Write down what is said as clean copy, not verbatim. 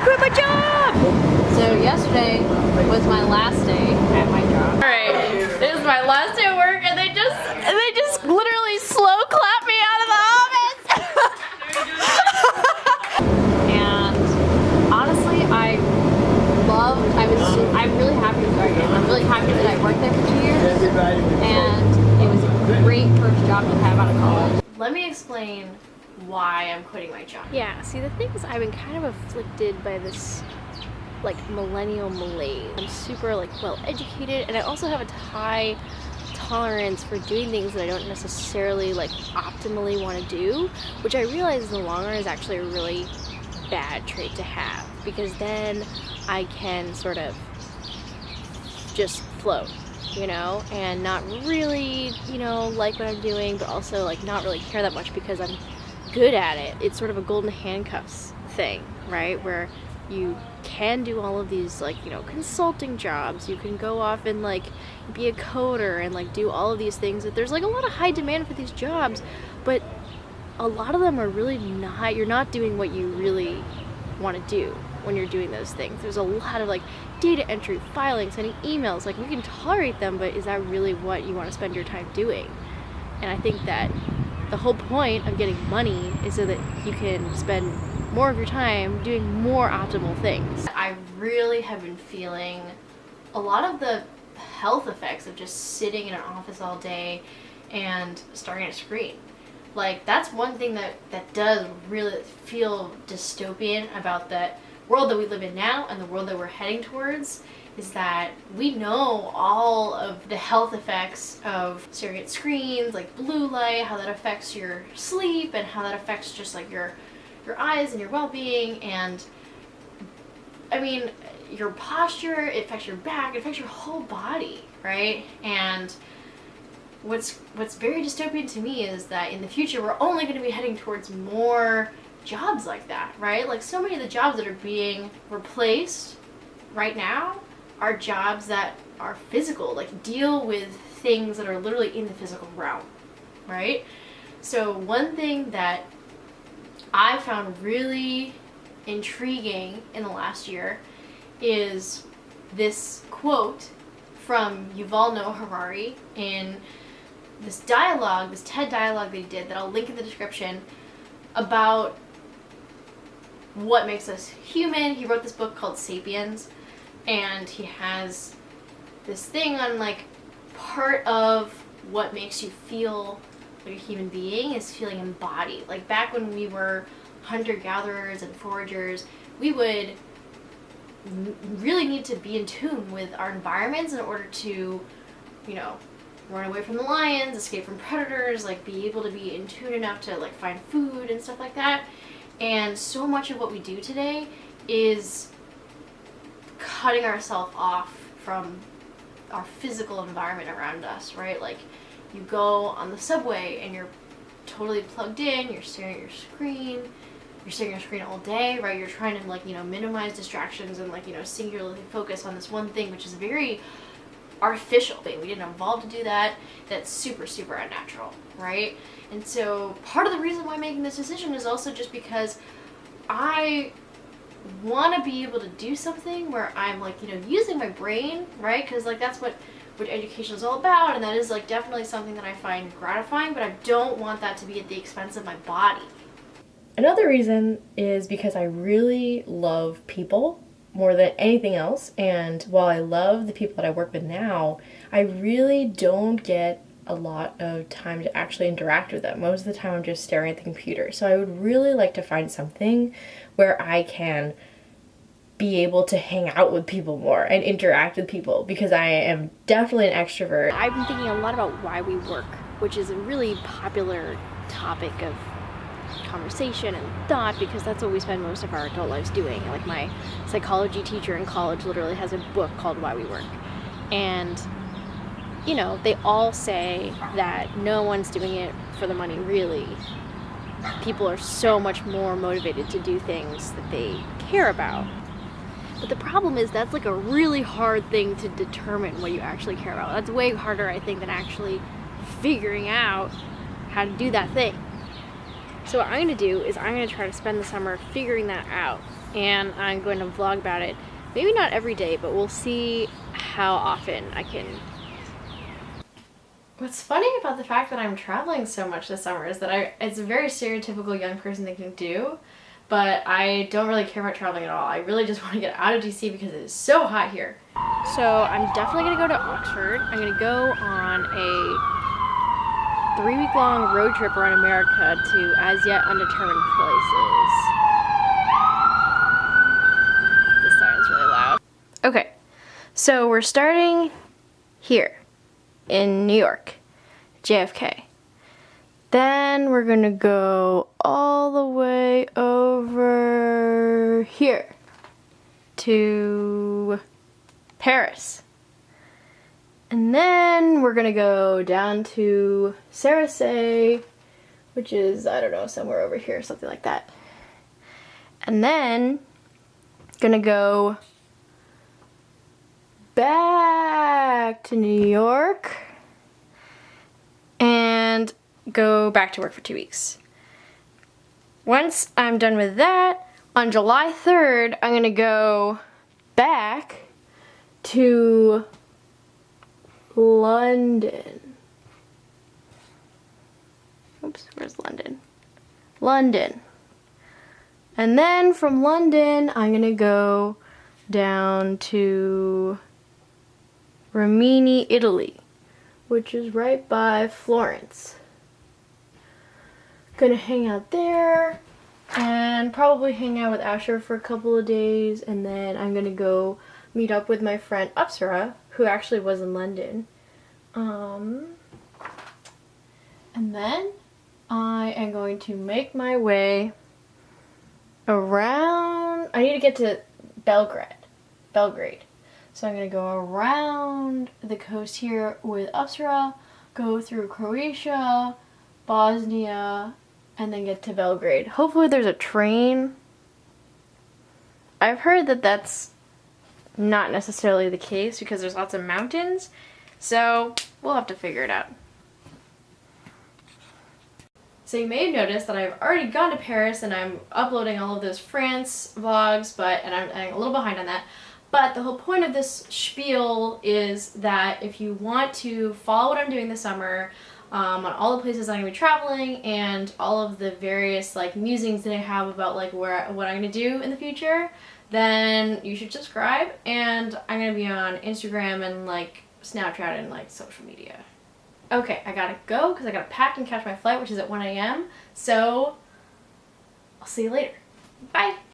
quit my job! So yesterday was my last day at my job. Alright, it was my last day at work and they just literally slow clapped me out of the office! And honestly, I'm really happy to start here. I'm really happy that I worked there for 2 years. And it was a great first job to have out of college. Let me explain why I'm quitting my job. Yeah, see the thing is I've been kind of afflicted by this like millennial malaise. I'm super like well educated and I also have a high tolerance for doing things that I don't necessarily like optimally want to do, which I realize in the long run is actually a really bad trait to have, because then I can sort of just float, you know, and not really, you know, like what I'm doing, but also like not really care that much because I'm good at it. It's sort of a golden handcuffs thing, right? Where you can do all of these like, you know, consulting jobs. You can go off and like be a coder and like do all of these things. That there's like a lot of high demand for these jobs, but a lot of them are really not, you're not doing what you really want to do when you're doing those things. There's a lot of like data entry, filing, sending emails. Like we can tolerate them, but is that really what you want to spend your time doing? And I think that the whole point of getting money is so that you can spend more of your time doing more optimal things. I really have been feeling a lot of the health effects of just sitting in an office all day and staring at a screen. Like that's one thing that does really feel dystopian about the world that we live in now and the world that we're heading towards, is that we know all of the health effects of staring at screens, like blue light, how that affects your sleep and how that affects just like your eyes and your well-being, and I mean your posture, it affects your back, it affects your whole body, right? And what's very dystopian to me is that in the future we're only going to be heading towards more jobs like that, right? Like so many of the jobs that are being replaced right now are jobs that are physical, like deal with things that are literally in the physical realm, right? So one thing that I found really intriguing in the last year is this quote from Yuval Noah Harari in this dialogue, this TED dialogue that he did that I'll link in the description, about what makes us human. He wrote this book called Sapiens, and he has this thing on like part of what makes you feel like a human being is feeling embodied. Like back when we were hunter-gatherers and foragers, we would really need to be in tune with our environments in order to, you know, run away from the lions, escape from predators, like be able to be in tune enough to like find food and stuff like that. And so much of what we do today is cutting ourselves off from our physical environment around us, right? Like you go on the subway and you're totally plugged in, you're staring at your screen, you're staring at your screen all day, right? You're trying to like, you know, minimize distractions and like, you know, singularly focus on this one thing, which is a very artificial thing. We didn't evolve to do that. That's super, super unnatural, right? And so part of the reason why I'm making this decision is also just because I want to be able to do something where I'm like, you know, using my brain, right? Because like that's what education is all about, and that is like definitely something that I find gratifying, but I don't want that to be at the expense of my body. Another reason is because I really love people more than anything else, and while I love the people that I work with now, I really don't get a lot of time to actually interact with them. Most of the time I'm just staring at the computer. So I would really like to find something where I can be able to hang out with people more and interact with people, because I am definitely an extrovert. I've been thinking a lot about why we work, which is a really popular topic of conversation and thought, because that's what we spend most of our adult lives doing. Like my psychology teacher in college literally has a book called Why We Work. And you know, they all say that no one's doing it for the money, really. People are so much more motivated to do things that they care about. But the problem is that's like a really hard thing to determine what you actually care about. That's way harder, I think, than actually figuring out how to do that thing. So what I'm going to do is I'm going to try to spend the summer figuring that out. and I'm going to vlog about it. Maybe not every day, but we'll see how often I can. What's funny about the fact that I'm traveling so much this summer is that it's a very stereotypical young person thing to do, but I don't really care about traveling at all. I really just want to get out of DC because it is so hot here. So I'm definitely going to go to Oxford. I'm going to go on a 3-week-long road trip around America to as yet undetermined places. This siren's really loud. Okay, so we're starting here in New York, JFK. Then we're gonna go all the way over here to Paris. And then we're gonna go down to Sarajevo, which is, I don't know, somewhere over here, something like that. And then gonna go back to New York and go back to work for 2 weeks. Once I'm done with that, on July 3rd, I'm gonna go back to London. Oops, where's London? London. And then from London, I'm gonna go down to Rimini, Italy, which is right by Florence. Gonna hang out there and probably hang out with Asher for a couple of days, and then I'm gonna go meet up with my friend Upsara, who actually was in London. And then I am going to make my way around. I need to get to Belgrade. So I'm gonna go around the coast here with Upsara, go through Croatia, Bosnia, and then get to Belgrade. Hopefully there's a train. I've heard that that's not necessarily the case because there's lots of mountains, so we'll have to figure it out. So you may have noticed that I've already gone to Paris and I'm uploading all of those France vlogs, and I'm a little behind on that. But the whole point of this spiel is that if you want to follow what I'm doing this summer, on all the places I'm going to be traveling and all of the various like musings that I have about like what I'm going to do in the future, then you should subscribe, and I'm going to be on Instagram and like Snapchat and like social media. Okay, I gotta go because I gotta pack and catch my flight, which is at 1 a.m. So I'll see you later. Bye!